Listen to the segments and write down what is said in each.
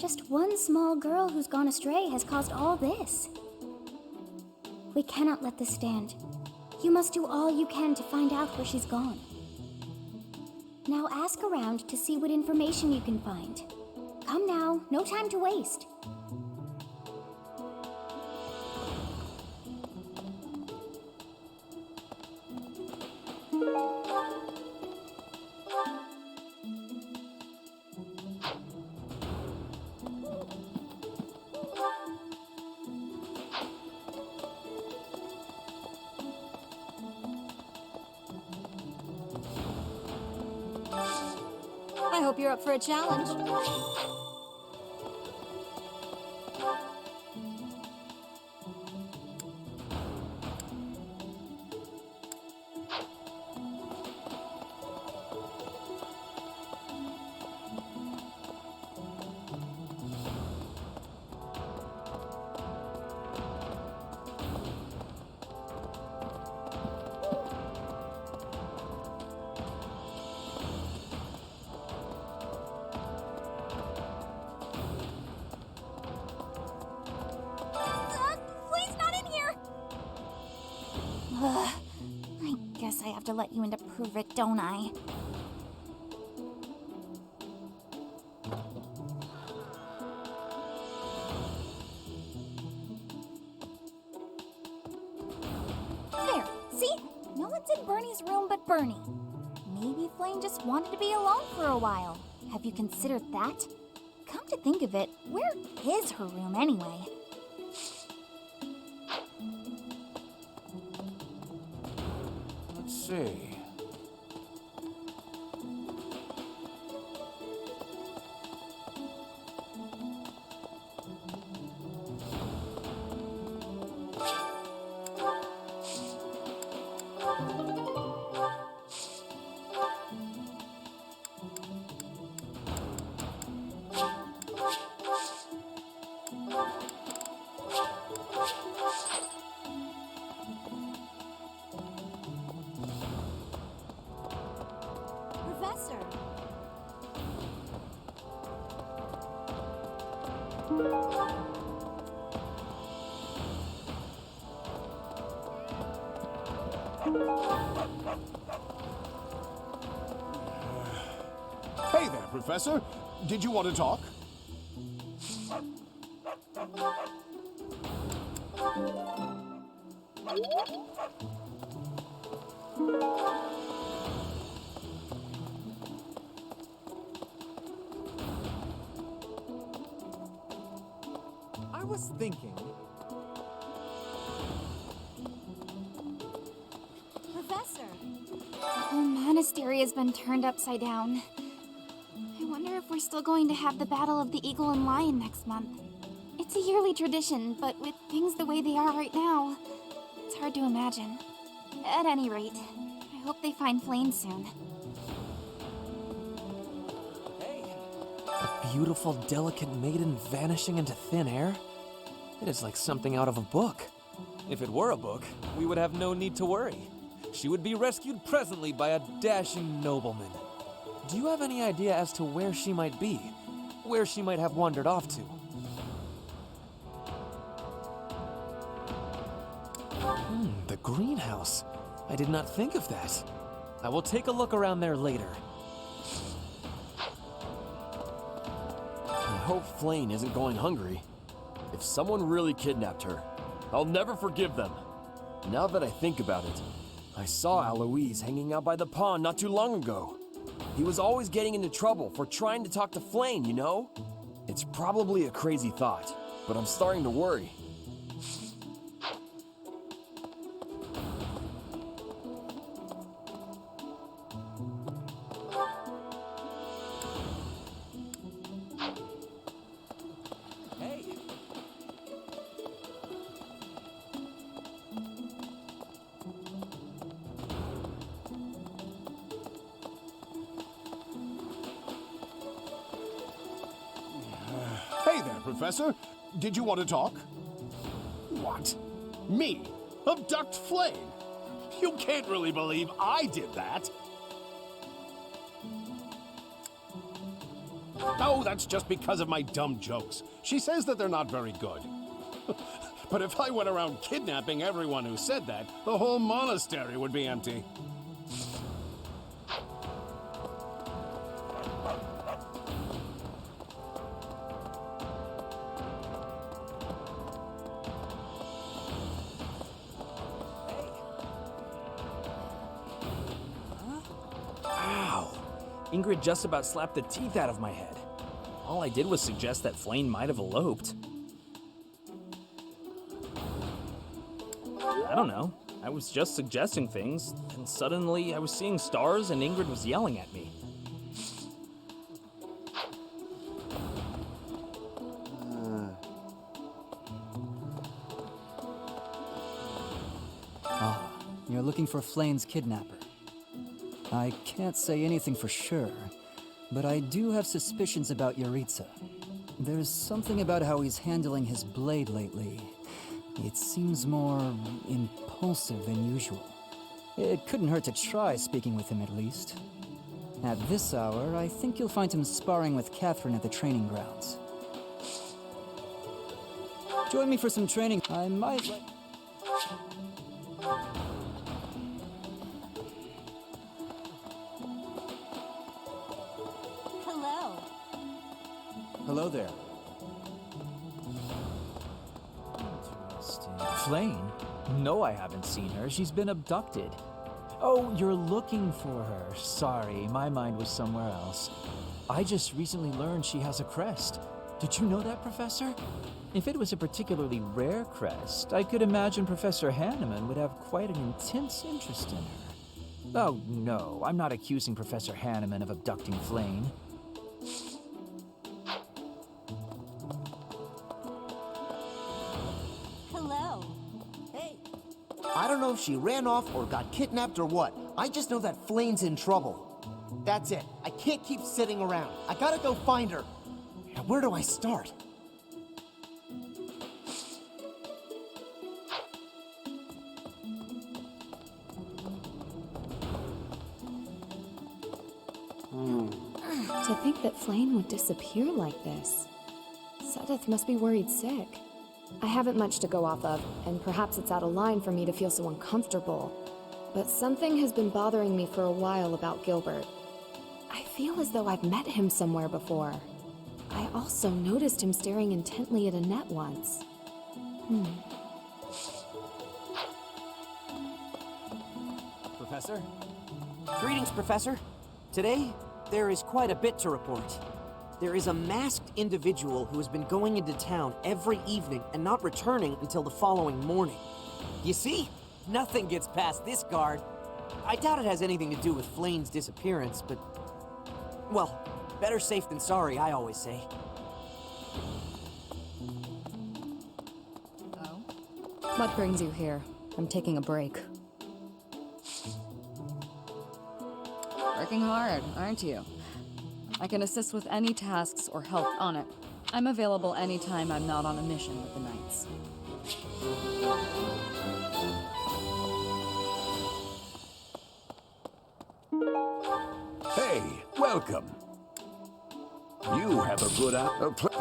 Just one small girl who's gone astray has caused all this. We cannot let this stand. You must do all you can to find out where she's gone. Now ask around to see what information you can find. Come now, no time to waste. I hope you're up for a challenge. I guess I have to let you in to prove it, don't I? There, see? No one's in Bernie's room but Bernie. Maybe Flyann just wanted to be alone for a while. Have you considered that? Come to think of it, where is her room anyway? Let's see. Professor! Hey there, Professor. Did you want to talk? I was thinking. Professor! The whole monastery has been turned upside down. I wonder if we're still going to have the Battle of the Eagle and Lion next month. It's a yearly tradition, but with things the way they are right now, it's hard to imagine. At any rate, I hope they find Flyann soon. A beautiful, delicate maiden vanishing into thin air? It is like something out of a book. If it were a book, we would have no need to worry. She would be rescued presently by a dashing nobleman. Do you have any idea as to where she might be? Where she might have wandered off to? The greenhouse. I did not think of that. I will take a look around there later. I hope Flyann isn't going hungry. If someone really kidnapped her, I'll never forgive them. Now that I think about it, I saw Alois hanging out by the pond not too long ago. He was always getting into trouble for trying to talk to Flyann, you know? It's probably a crazy thought, but I'm starting to worry. Hey there, Professor. Did you want to talk? What? Me? Abduct Flyann? You can't really believe I did that. Oh, that's just because of my dumb jokes. She says that they're not very good. But if I went around kidnapping everyone who said that, the whole monastery would be empty. Ow! Ingrid just about slapped the teeth out of my head. All I did was suggest that Flyann might have eloped. I don't know. I was just suggesting things, and suddenly I was seeing stars and Ingrid was yelling at me. You're looking for Flayn's kidnapper. I can't say anything for sure, but I do have suspicions about Yaritza. There's something about how he's handling his blade lately. It seems more impulsive than usual. It couldn't hurt to try speaking with him at least. At this hour, I think you'll find him sparring with Catherine at the training grounds. Join me for some training. I might like... Hello. Hello there. Flyann? No, I haven't seen her. She's been abducted. Oh, you're looking for her. Sorry, my mind was somewhere else. I just recently learned she has a crest. Did you know that, Professor? If it was a particularly rare crest, I could imagine Professor Hanneman would have quite an intense interest in her. Oh, no, I'm not accusing Professor Hanneman of abducting Flyann. Hello. Hey. I don't know if she ran off or got kidnapped or what. I just know that Flayn's in trouble. That's it. I can't keep sitting around. I gotta go find her. Now, where do I start? To think that Flyann would disappear like this. Sedith must be worried sick. I haven't much to go off of, and perhaps it's out of line for me to feel so uncomfortable. But something has been bothering me for a while about Gilbert. I feel as though I've met him somewhere before. I also noticed him staring intently at Annette once. Professor? Greetings, Professor. Today, there is quite a bit to report. There is a masked individual who has been going into town every evening and not returning until the following morning. You see, nothing gets past this guard. I doubt it has anything to do with Flayn's disappearance, but... well, better safe than sorry, I always say. What brings you here? I'm taking a break. Working hard, aren't you? I can assist with any tasks or help on it. I'm available anytime I'm not on a mission with the Knights. Hey, welcome. You have a good eye.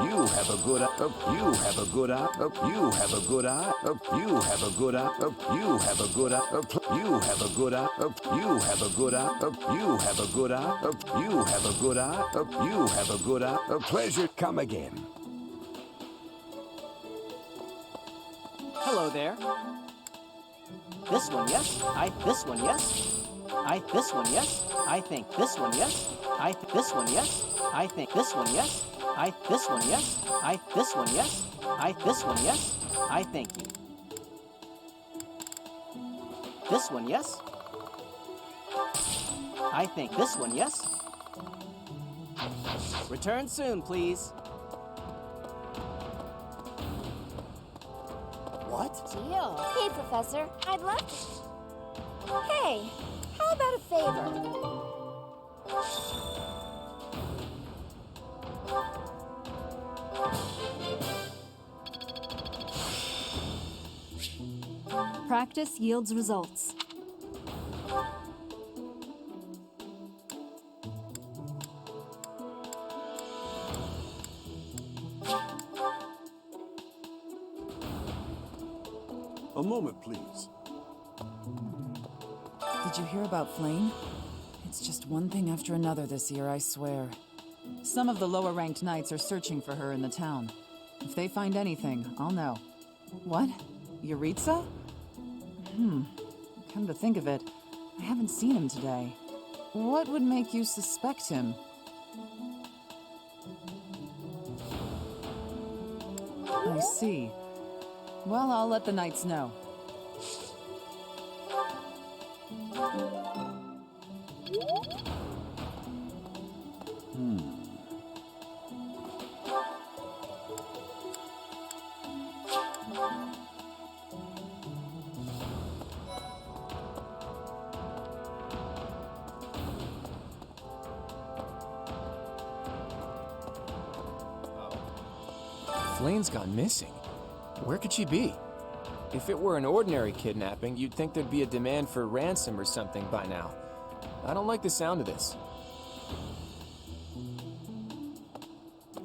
You have a good eye. You have a good eye. You have a good eye. You have a good eye. You have a good eye. You have a good eye. You have a good eye. You have a good eye. You have a good eye. You have a good eye. A pleasure. Come again. Hello there. This one, yes? This one, yes? This one, yes? I think this one, yes? This one, yes? I think this one, yes? This one, yes? This one, yes? This one, yes? I thank you. This one, yes? I think this one, yes? Return soon, please. What? Deal. Hey, Professor. I'd love to. Hey, how about a favor? Practice yields results. moment, please. Did you hear about Flynn? It's just one thing after another this year, I swear. Some of the lower-ranked knights are searching for her in the town. If they find anything, I'll know. What? Yuritsa? Come to think of it, I haven't seen him today. What would make you suspect him? I see. Well, I'll let the knights know. Flayn's gone missing. Where could she be? If it were an ordinary kidnapping, you'd think there'd be a demand for ransom or something by now. I don't like the sound of this.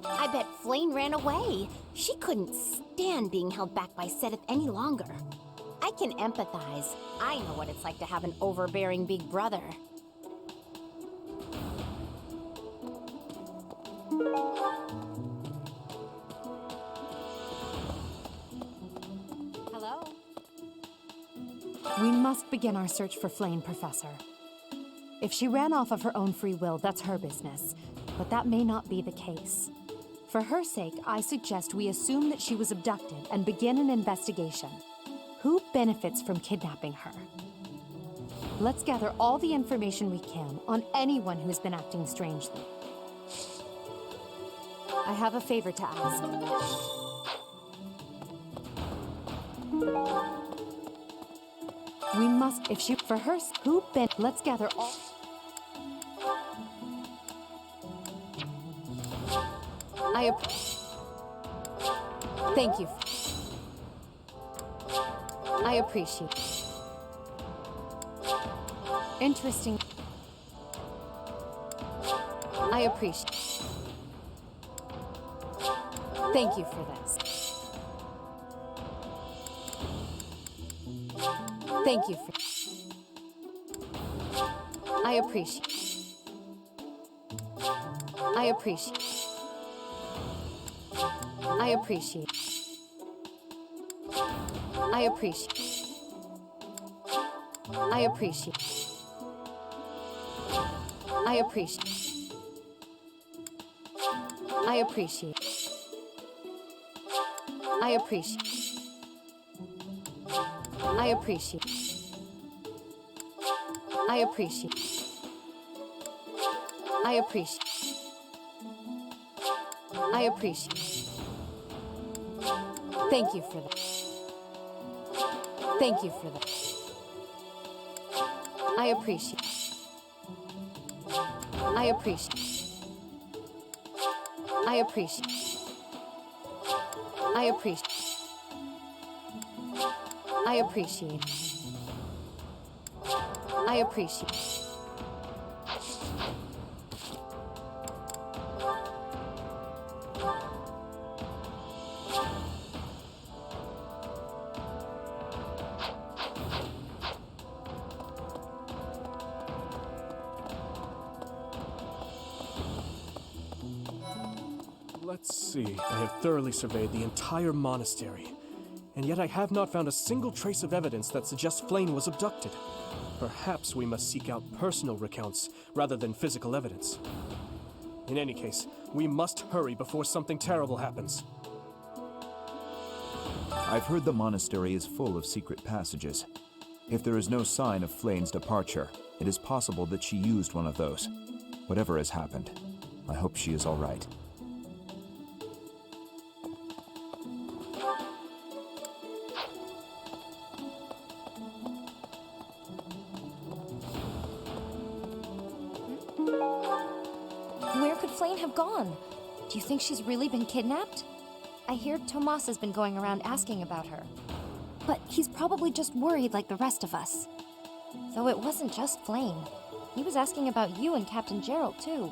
I bet Flynn ran away. She couldn't stand being held back by Sedith any longer. I can empathize. I know what it's like to have an overbearing big brother. Hello? We must begin our search for Flynn, Professor. If she ran off of her own free will, that's her business. But that may not be the case. For her sake, I suggest we assume that she was abducted and begin an investigation. Who benefits from kidnapping her? Let's gather all the information we can on anyone who's been acting strangely. I have a favor to ask. We must, if she, for her, who been, let's gather all. Thank you. I appreciate. Interesting. I appreciate. Thank you for this. Thank you for. I appreciate. I appreciate. I appreciate. I appreciate. I appreciate. I appreciate. I appreciate. I appreciate. I appreciate. I appreciate. I appreciate. I appreciate. Thank you for that. Thank you for that. I appreciate. I appreciate. I appreciate. I appreciate. I appreciate. I appreciate. Let's see. I have thoroughly surveyed the entire monastery, and yet I have not found a single trace of evidence that suggests Flynn was abducted. Perhaps we must seek out personal recounts rather than physical evidence. In any case, we must hurry before something terrible happens. I've heard the monastery is full of secret passages. If there is no sign of Flynn's departure, it is possible that she used one of those. Whatever has happened, I hope she is all right. Where could Flynn have gone? Do you think she's really been kidnapped? I hear Tomas has been going around asking about her. But he's probably just worried like the rest of us. Though it wasn't just Flynn. He was asking about you and Captain Gerald, too.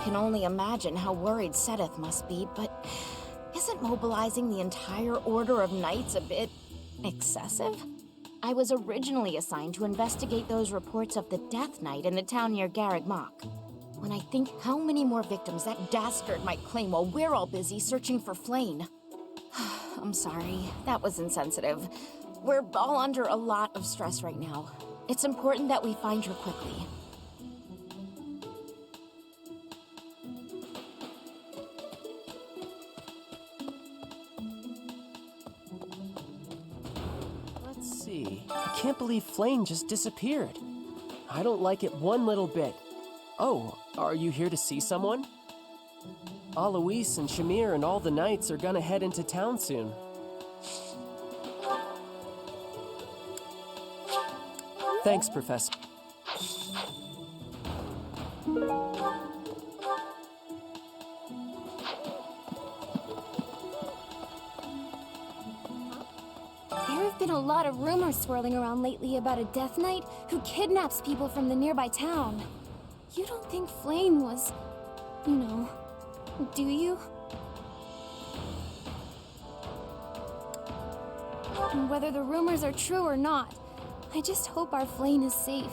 can only imagine how worried Sedith must be, but isn't mobilizing the entire Order of Knights a bit excessive? I was originally assigned to investigate those reports of the Death Knight in the town near Garreg Mach. When I think how many more victims that dastard might claim while we're all busy searching for Flyann. I'm sorry, that was insensitive. We're all under a lot of stress right now. It's important that we find her quickly. Let's see. I can't believe Flyann just disappeared. I don't like it one little bit. Oh, are you here to see someone? Alois and Shamir and all the knights are gonna head into town soon. Thanks, Professor. There have been a lot of rumors swirling around lately about a Death Knight who kidnaps people from the nearby town. You don't think Flyann was, you know, do you? And whether the rumors are true or not, I just hope our Flyann is safe.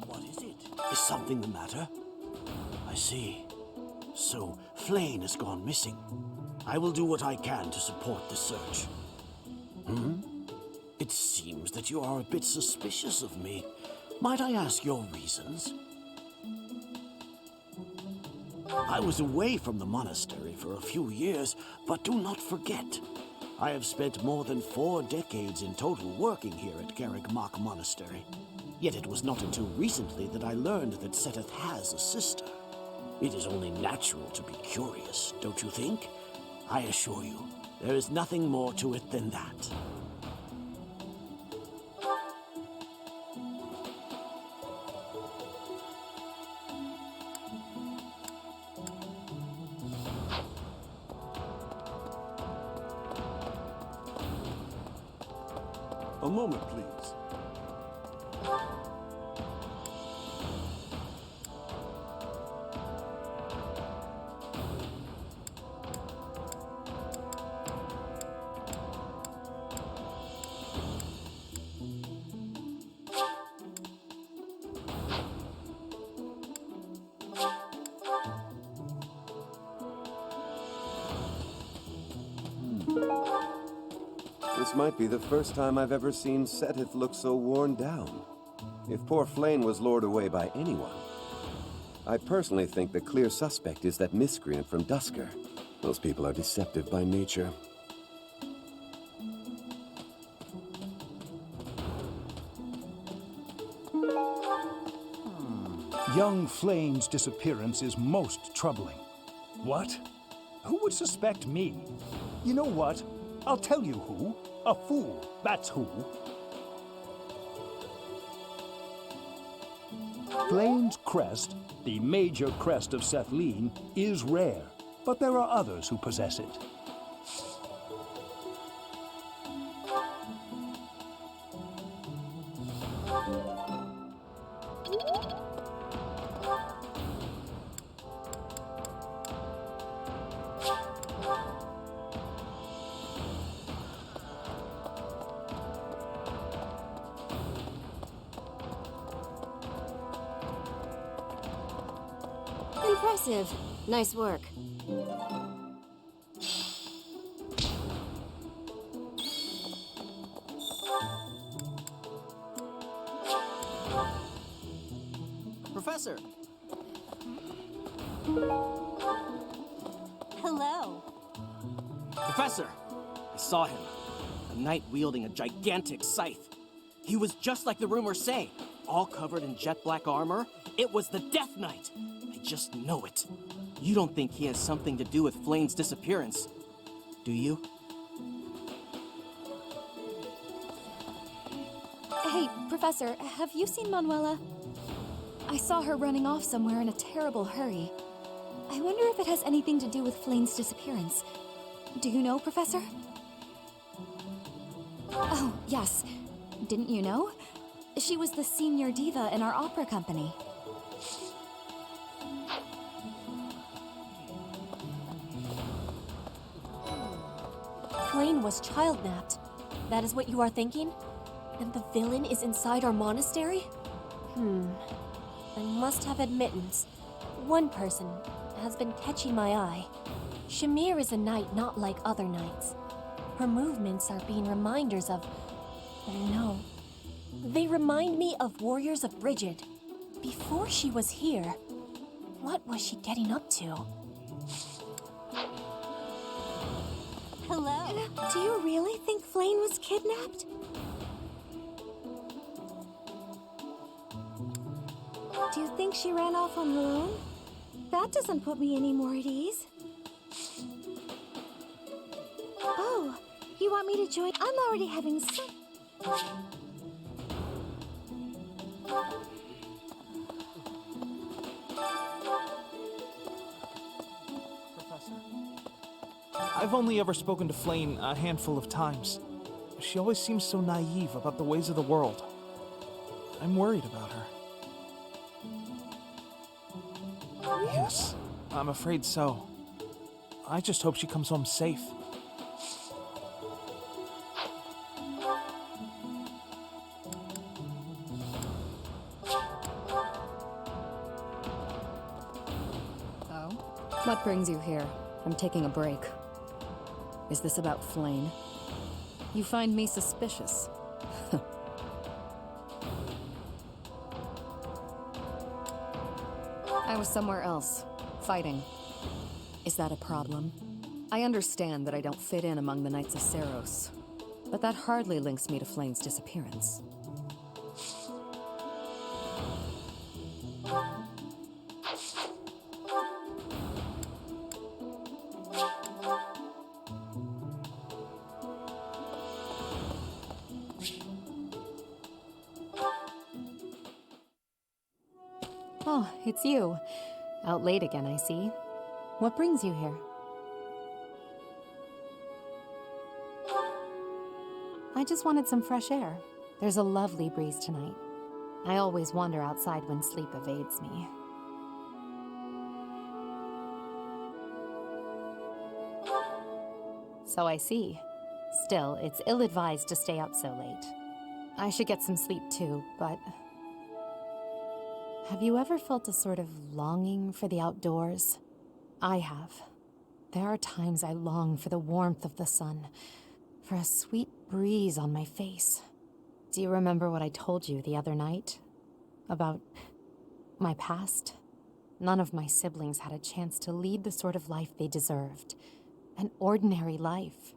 What is it? Is something the matter? I see. So, Flyann has gone missing. I will do what I can to support the search. It seems that you are a bit suspicious of me. Might I ask your reasons? I was away from the monastery for a few years, but do not forget, I have spent more than 4 decades in total working here at Garreg Mach Monastery. Yet it was not until recently that I learned that Sedith has a sister. It is only natural to be curious, don't you think? I assure you, there is nothing more to it than that. A moment, please. This might be the first time I've ever seen Sedith look so worn down. If poor Flyann was lured away by anyone, I personally think the clear suspect is that miscreant from Dusker. Those people are deceptive by nature. Young Flayn's disappearance is most troubling. What? Who would suspect me? You know what? I'll tell you who. A fool, that's who. Flayn's crest, the major crest of Sethlin, is rare, but there are others who possess it. Impressive. Nice work. Professor! Hello. Professor! I saw him. A knight wielding a gigantic scythe. He was just like the rumors say, all covered in jet black armor. It was the Death Knight. I just know it. You don't think he has something to do with Flayn's disappearance, do you? Hey, Professor, have you seen Manuela? I saw her running off somewhere in a terrible hurry. I wonder if it has anything to do with Flayn's disappearance. Do you know, Professor? Oh, yes. Didn't you know? She was the senior diva in our opera company. Flyann was child-napped. That is what you are thinking? And the villain is inside our monastery? I must have admittance. One person has been catching my eye. Shamir is a knight not like other knights. Her movements are being reminders of... No. They remind me of Warriors of Brigid. Before she was here, what was she getting up to? Hello? Do you really think Flyann was kidnapped? Do you think she ran off on her own? That doesn't put me any more at ease. Oh, you want me to join? I'm already having some... I've only ever spoken to Flyann a handful of times. She always seems so naive about the ways of the world. I'm worried about her. Yes, I'm afraid so. I just hope she comes home safe. Oh? What brings you here? I'm taking a break. Is this about Flyann? You find me suspicious. I was somewhere else, fighting. Is that a problem? I understand that I don't fit in among the Knights of Seiros, but that hardly links me to Flayn's disappearance. Oh, it's you. Out late again, I see. What brings you here? I just wanted some fresh air. There's a lovely breeze tonight. I always wander outside when sleep evades me. So I see. Still, it's ill-advised to stay up so late. I should get some sleep too, but... Have you ever felt a sort of longing for the outdoors? I have. There are times I long for the warmth of the sun, for a sweet breeze on my face. Do you remember what I told you the other night? About my past? None of my siblings had a chance to lead the sort of life they deserved. An ordinary life.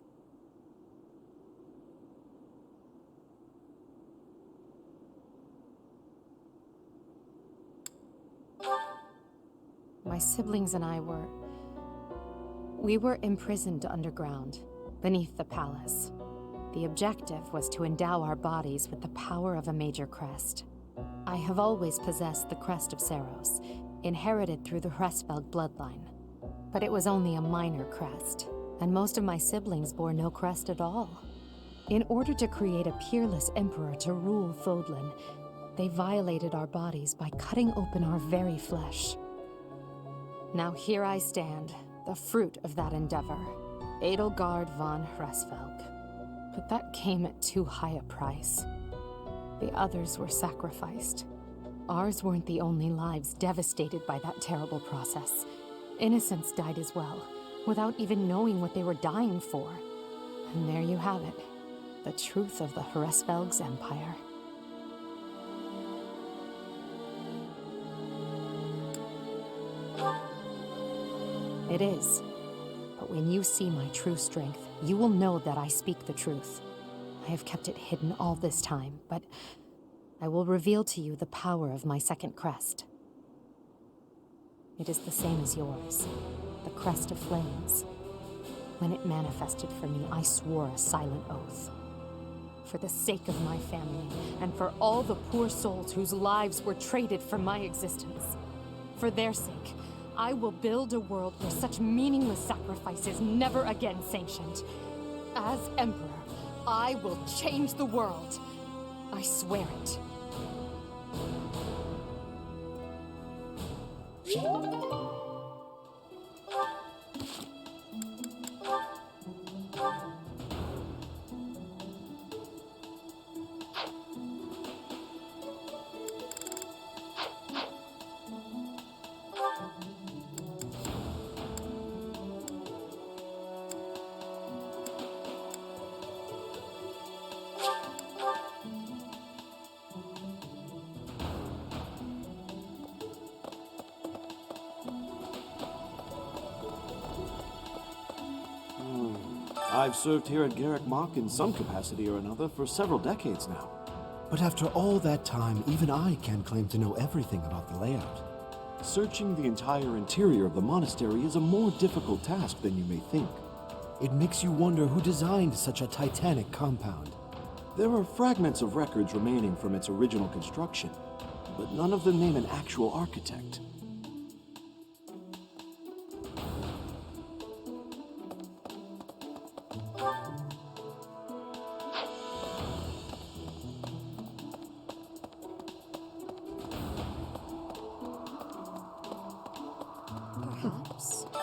My siblings and I we were imprisoned underground, beneath the palace. The objective was to endow our bodies with the power of a major crest. I have always possessed the crest of Seiros, inherited through the Hresvelg bloodline. But it was only a minor crest, and most of my siblings bore no crest at all. In order to create a peerless emperor to rule Fodlan, they violated our bodies by cutting open our very flesh. Now here I stand, the fruit of that endeavor, Edelgard von Hresvelg. But that came at too high a price. The others were sacrificed. Ours weren't the only lives devastated by that terrible process. Innocents died as well, without even knowing what they were dying for. And there you have it, the truth of the Hresvelg's empire. It is. But when you see my true strength, you will know that I speak the truth. I have kept it hidden all this time, but I will reveal to you the power of my second crest. It is the same as yours, the crest of flames. When it manifested for me, I swore a silent oath. For the sake of my family, and for all the poor souls whose lives were traded for my existence. For their sake, I will build a world where such meaningless sacrifice is never again sanctioned. As Emperor, I will change the world. I swear it. I've served here at Garrick Mach in some capacity or another for several decades now. But after all that time, even I can't claim to know everything about the layout. Searching the entire interior of the monastery is a more difficult task than you may think. It makes you wonder who designed such a titanic compound. There are fragments of records remaining from its original construction, but none of them name an actual architect.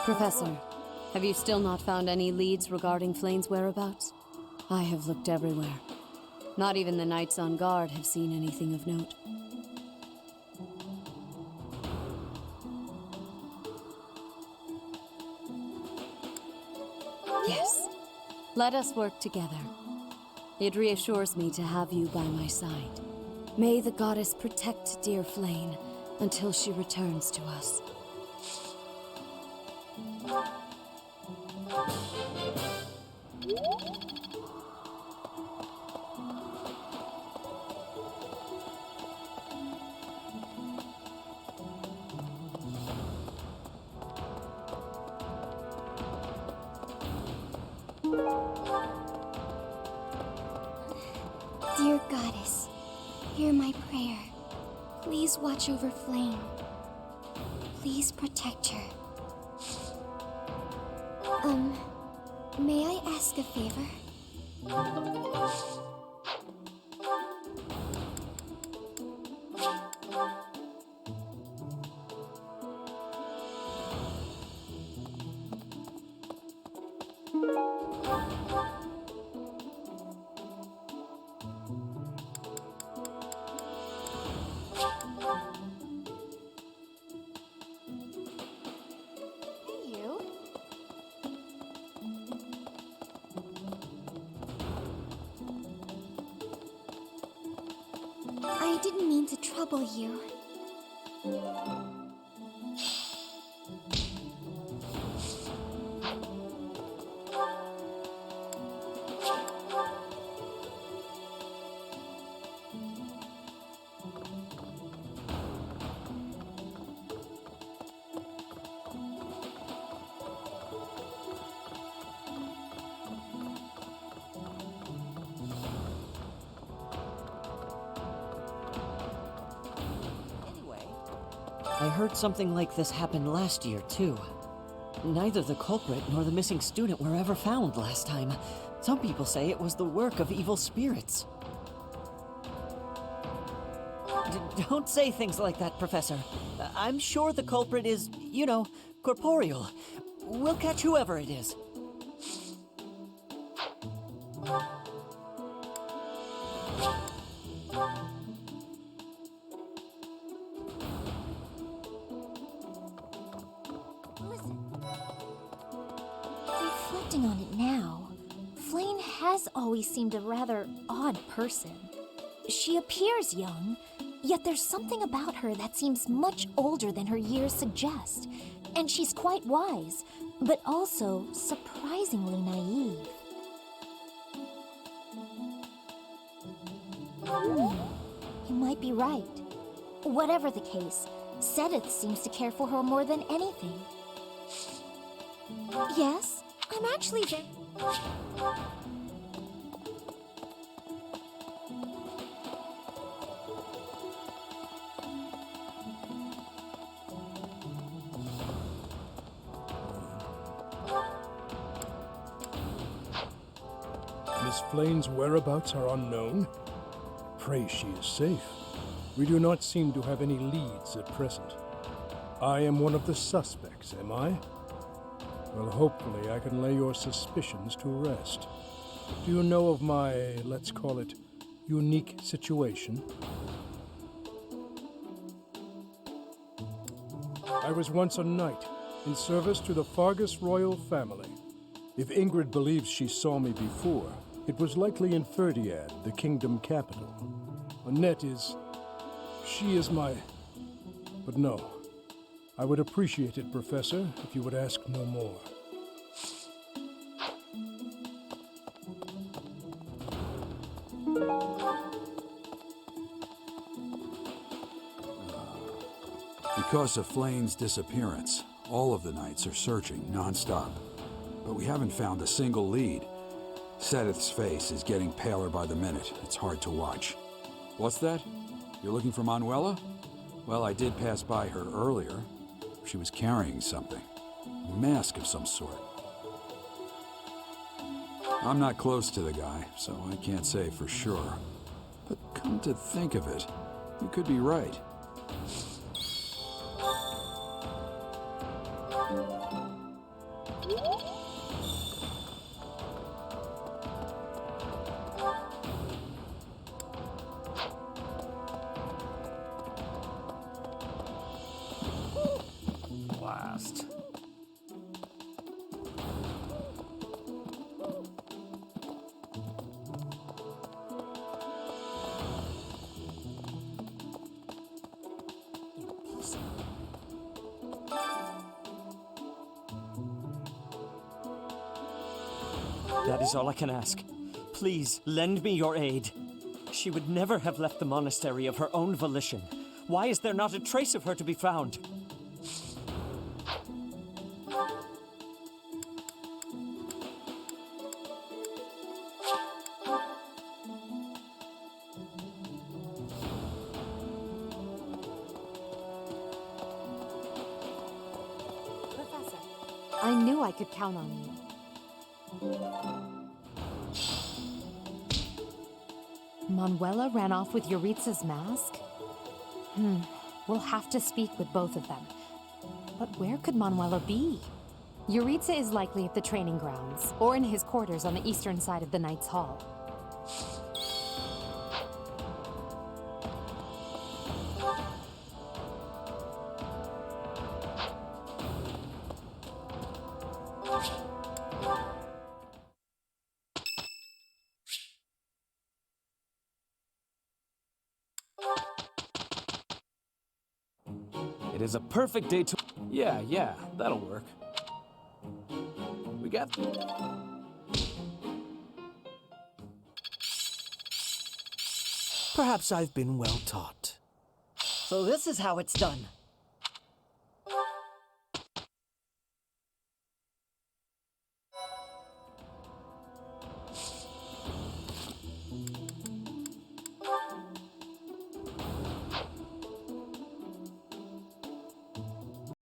Professor, have you still not found any leads regarding Flayn's whereabouts? I have looked everywhere. Not even the knights on guard have seen anything of note. Yes. Let us work together. It reassures me to have you by my side. May the goddess protect dear Flyann until she returns to us. Dear Goddess, hear my prayer. Please watch over Flyann. Please protect her. May I ask a favor? I didn't mean to trouble you. I heard something like this happened last year, too. Neither the culprit nor the missing student were ever found last time. Some people say it was the work of evil spirits. Don't say things like that, Professor. I'm sure the culprit is, you know, corporeal. We'll catch whoever it is. Reflecting on it now, Flyann has always seemed a rather odd person. She appears young, yet there's something about her that seems much older than her years suggest. And she's quite wise, but also surprisingly naive. You might be right. Whatever the case, Sedith seems to care for her more than anything. Yes, I'm actually very... Miss Flayn's whereabouts are unknown? Pray she is safe. We do not seem to have any leads at present. I am one of the suspects, am I? Well, hopefully I can lay your suspicions to rest. Do you know of my, let's call it, unique situation? I was once a knight, in service to the Fargus royal family. If Ingrid believes she saw me before, it was likely in Ferdiad, the kingdom capital. Annette is... she is my... But no. I would appreciate it, Professor, if you would ask no more. Because of Flayn's disappearance, all of the knights are searching non-stop. But we haven't found a single lead. Sedith's face is getting paler by the minute. It's hard to watch. What's that? You're looking for Manuela? Well, I did pass by her earlier. She was carrying something. A mask of some sort. I'm not close to the guy, so I can't say for sure. But come to think of it, you could be right. Blast. That is all I can ask. Please, lend me your aid. She would never have left the monastery of her own volition. Why is there not a trace of her to be found? Professor, I knew I could count on you. Manuela ran off with Yuritsa's mask? We'll have to speak with both of them. But where could Manuela be? Yuritsa is likely at the training grounds, or in his quarters on the eastern side of the Knight's Hall. It is a perfect day to... Yeah, that'll work. We got... Perhaps I've been well taught. So this is how it's done.